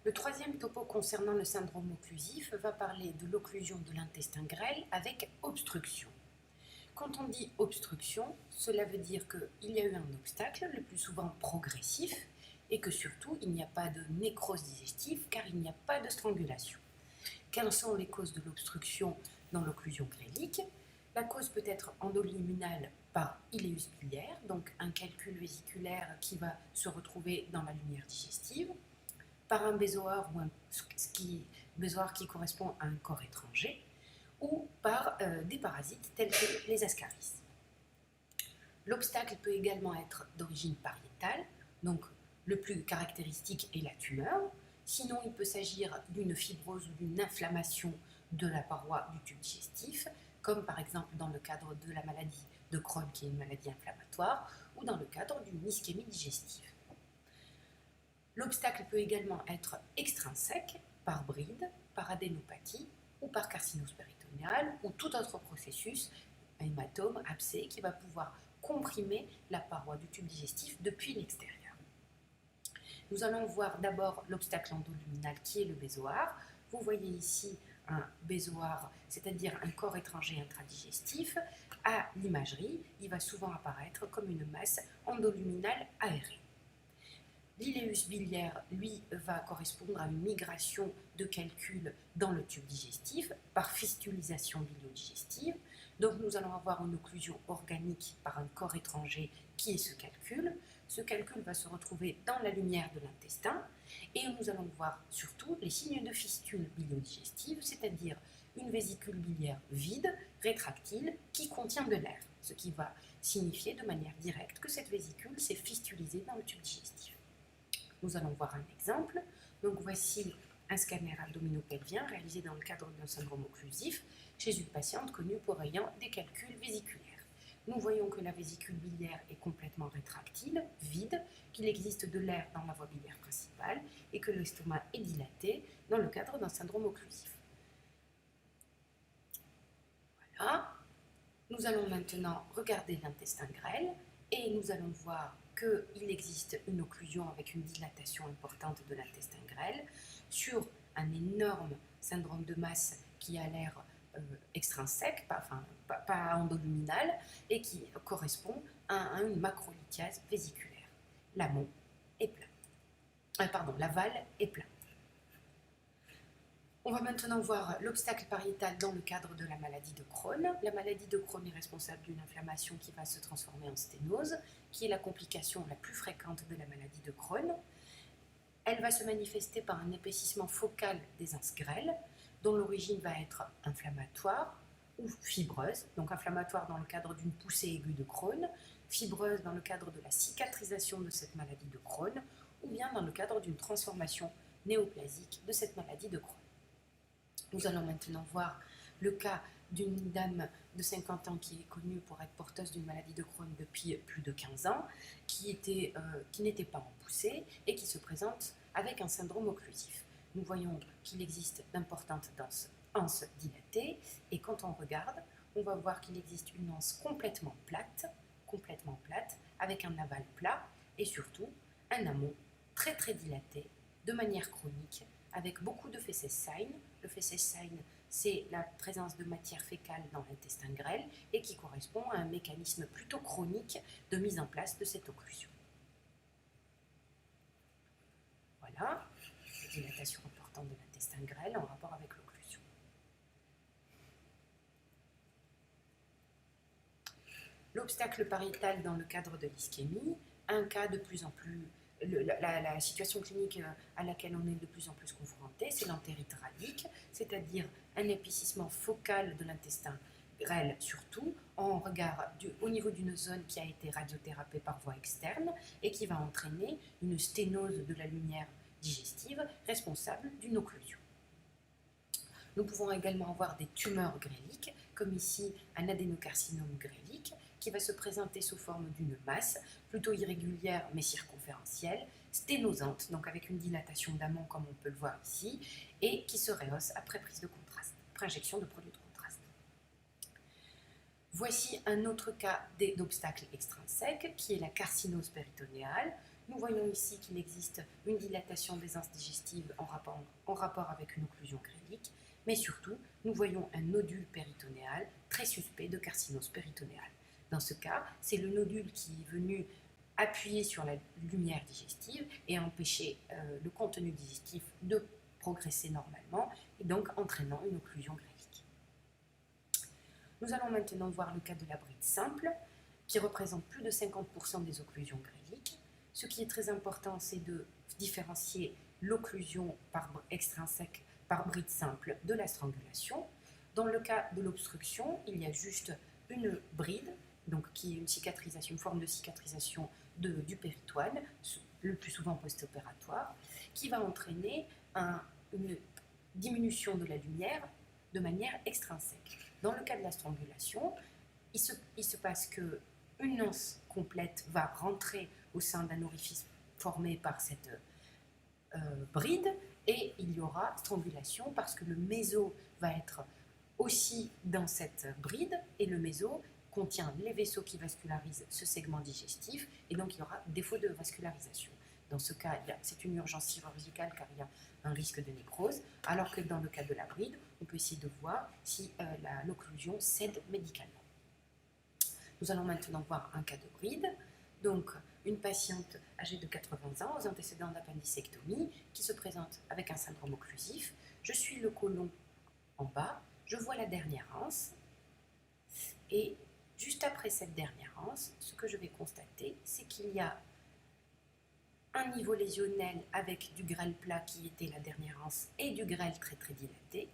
Le troisième topo concernant le syndrome occlusif va parler de l'occlusion de l'intestin grêle avec obstruction. Quand on dit obstruction, cela veut dire qu'il y a eu un obstacle, le plus souvent progressif, et que surtout il n'y a pas de nécrose digestive car il n'y a pas de strangulation. Quelles sont les causes de l'obstruction dans l'occlusion grélique? La cause peut être endoluminale par iléus biliaire, donc un calcul vésiculaire qui va se retrouver dans la lumière digestive, par un bézoar ou un bézoar qui correspond à un corps étranger, ou par des parasites tels que les ascaris. L'obstacle peut également être d'origine pariétale, donc le plus caractéristique est la tumeur. Sinon, il peut s'agir d'une fibrose ou d'une inflammation de la paroi du tube digestif, comme par exemple dans le cadre de la maladie de Crohn, qui est une maladie inflammatoire, ou dans le cadre d'une ischémie digestive. L'obstacle peut également être extrinsèque, par bride, par adénopathie, ou par carcinose péritonéale, ou tout autre processus, hématome, abcès, qui va pouvoir comprimer la paroi du tube digestif depuis l'extérieur. Nous allons voir d'abord l'obstacle endoluminal qui est le bézoar. Vous voyez ici un bézoar, c'est-à-dire un corps étranger intradigestif. À l'imagerie, il va souvent apparaître comme une masse endoluminale aérée. L'iléus biliaire, lui, va correspondre à une migration de calcul dans le tube digestif par fistulisation biliodigestive. Donc nous allons avoir une occlusion organique par un corps étranger qui est ce calcul. Ce calcul va se retrouver dans la lumière de l'intestin et nous allons voir surtout les signes de fistule biliodigestive, c'est-à-dire une vésicule biliaire vide, rétractile, qui contient de l'air, ce qui va signifier de manière directe que cette vésicule s'est fistulisée dans le tube digestif. Nous allons voir un exemple. Donc voici un scanner abdominopelvien réalisé dans le cadre d'un syndrome occlusif chez une patiente connue pour ayant des calculs vésiculaires. Nous voyons que la vésicule biliaire est complètement rétractile, vide, qu'il existe de l'air dans la voie biliaire principale et que l'estomac est dilaté dans le cadre d'un syndrome occlusif. Voilà. Nous allons maintenant regarder l'intestin grêle et nous allons voir qu'il existe une occlusion avec une dilatation importante de l'intestin grêle sur un énorme syndrome de masse qui a l'air extrinsèque, pas endoluminal, et qui correspond à une macrolithiase vésiculaire. L'amont est plein. L'aval est plein. On va maintenant voir l'obstacle pariétal dans le cadre de la maladie de Crohn. La maladie de Crohn est responsable d'une inflammation qui va se transformer en sténose, qui est la complication la plus fréquente de la maladie de Crohn. Elle va se manifester par un épaississement focal des anses grêles, dont l'origine va être inflammatoire ou fibreuse, donc inflammatoire dans le cadre d'une poussée aiguë de Crohn, fibreuse dans le cadre de la cicatrisation de cette maladie de Crohn, ou bien dans le cadre d'une transformation néoplasique de cette maladie de Crohn. Nous allons maintenant voir le cas d'une dame de 50 ans qui est connue pour être porteuse d'une maladie de Crohn depuis plus de 15 ans, qui n'était pas en poussée et qui se présente avec un syndrome occlusif. Nous voyons qu'il existe d'importantes anses dilatées et quand on regarde, on va voir qu'il existe une anse complètement plate, avec un aval plat et surtout un amont très très dilaté de manière chronique avec beaucoup de feces sign. Le feces sign, c'est la présence de matière fécale dans l'intestin grêle et qui correspond à un mécanisme plutôt chronique de mise en place de cette occlusion. Voilà, dilatation importante de l'intestin grêle en rapport avec l'occlusion. L'obstacle pariétal dans le cadre de l'ischémie, un cas de plus en plus... La situation clinique à laquelle on est de plus en plus confronté, c'est l'entérite radique, c'est-à-dire un épaississement focal de l'intestin grêle surtout, au niveau d'une zone qui a été radiothérapée par voie externe et qui va entraîner une sténose de la lumière digestive responsable d'une occlusion. Nous pouvons également avoir des tumeurs gréliques, comme ici un adénocarcinome grélique, qui va se présenter sous forme d'une masse plutôt irrégulière mais circonférentielle, sténosante, donc avec une dilatation d'amont comme on peut le voir ici, et qui se rehausse après prise de contraste, après injection de produits de contraste. Voici un autre cas d'obstacle extrinsèque qui est la carcinose péritonéale. Nous voyons ici qu'il existe une dilatation des anses digestives en rapport avec une occlusion grélique, mais surtout, nous voyons un nodule péritonéal très suspect de carcinose péritonéale. Dans ce cas, c'est le nodule qui est venu appuyer sur la lumière digestive et empêcher le contenu digestif de progresser normalement et donc entraînant une occlusion grélique. Nous allons maintenant voir le cas de la bride simple qui représente plus de 50% des occlusions gréliques. Ce qui est très important, c'est de différencier l'occlusion extrinsèque par bride simple de la strangulation. Dans le cas de l'obstruction, il y a juste une bride, donc qui est une cicatrisation, une forme de cicatrisation du péritoine, le plus souvent post-opératoire, qui va entraîner une diminution de la lumière de manière extrinsèque. Dans le cas de la strangulation, il se passe qu'une anse complète va rentrer au sein d'un orifice formé par cette bride et il y aura strangulation parce que le méso va être aussi dans cette bride et le méso contient les vaisseaux qui vascularisent ce segment digestif et donc il y aura défaut de vascularisation. Dans ce cas, c'est une urgence chirurgicale car il y a un risque de nécrose, alors que dans le cas de la bride, on peut essayer de voir si l'occlusion cède médicalement. Nous allons maintenant voir un cas de bride. Donc, une patiente âgée de 80 ans aux antécédents d'appendicectomie qui se présente avec un syndrome occlusif. Je suis le côlon en bas, je vois la dernière anse et juste après cette dernière anse, ce que je vais constater, c'est qu'il y a un niveau lésionnel avec du grêle plat qui était la dernière anse et du grêle très très dilaté.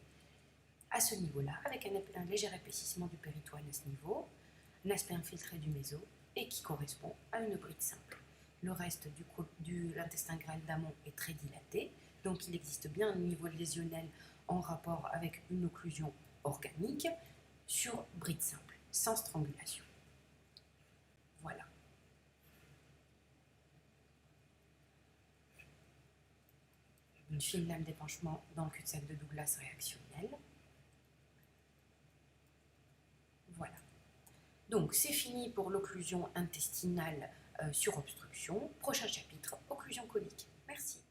À ce niveau-là, avec un léger épaississement du péritoine à ce niveau, un aspect infiltré du méso et qui correspond à une bride simple. Le reste de l'intestin grêle d'amont est très dilaté, donc il existe bien un niveau lésionnel en rapport avec une occlusion organique sur bride simple, sans strangulation. Voilà. Une fine lame d'épanchement dans le cul-de-sac de Douglas réactionnel. Voilà. Donc, c'est fini pour l'occlusion intestinale sur obstruction. Prochain chapitre, occlusion colique. Merci.